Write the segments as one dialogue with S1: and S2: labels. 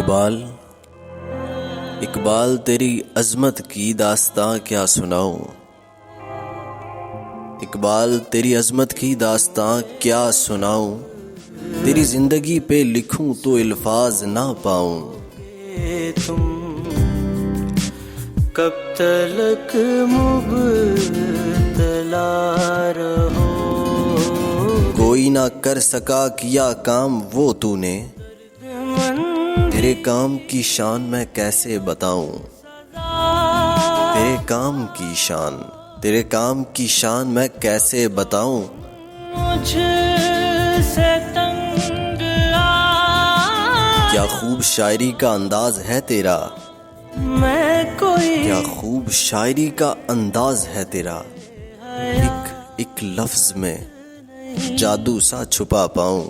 S1: इकबाल इकबाल तेरी अजमत की दास्तां क्या सुनाऊं। इकबाल तेरी अजमत की दास्तां क्या सुनाऊं। तेरी जिंदगी पे लिखूं तो अल्फाज ना पाऊं।
S2: तुम कब तक मुब्तला रहो।
S1: कोई ना कर सका किया काम वो तूने। तेरे काम की शान मैं कैसे बताऊं। तेरे काम की शान मैं कैसे बताऊं।
S2: मुझसे तंग
S1: क्या खूब शायरी का अंदाज है तेरा।
S2: मैं कोई
S1: क्या खूब शायरी का अंदाज है तेरा। एक लफ्ज में जादू सा छुपा पाऊं।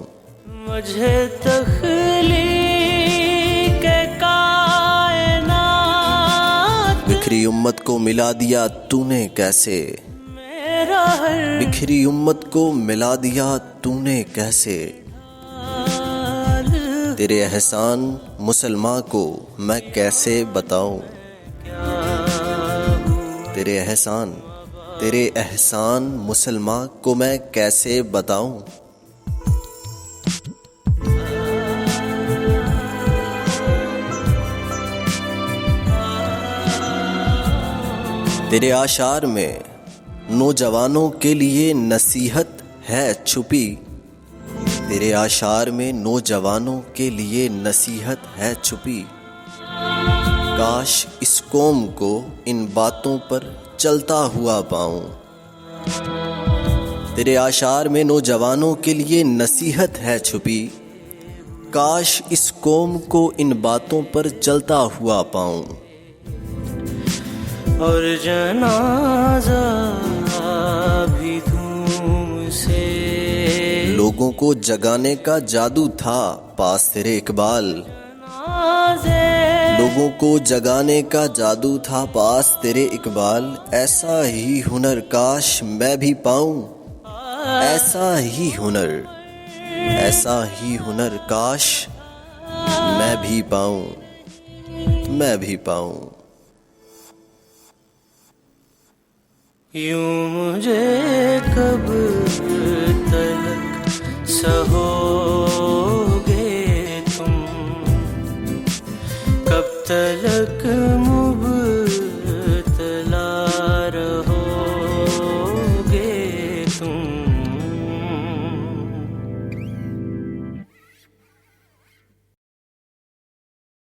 S2: मुझे तख्लीक कायनात
S1: बिखरी उम्मत को मिला दिया तूने कैसे।
S2: मेरा हर
S1: बिखरी उम्मत को मिला दिया तूने कैसे।
S2: हाल
S1: तेरे एहसान मुसलमान को मैं कैसे बताऊं। तेरे एहसान मुसलमान को मैं कैसे बताऊं। तेरे आशार में नौजवानों के लिए नसीहत है छुपी। तेरे आशार में नौजवानों के लिए नसीहत है छुपी। काश इस कौम को इन बातों पर चलता हुआ पाऊं। तेरे आशार में नौजवानों के लिए नसीहत है छुपी। काश इस कौम को इन बातों पर चलता हुआ पाऊं।
S2: और जनाजा भी धूम से
S1: लोगों को जगाने का जादू था पास तेरे इकबाल। लोगों को जगाने का जादू था पास तेरे इकबाल। ऐसा ही हुनर काश मैं भी पाऊं। ऐसा ही हुनर काश मैं भी पाऊं।
S2: यूं मुझे कब तलक सहो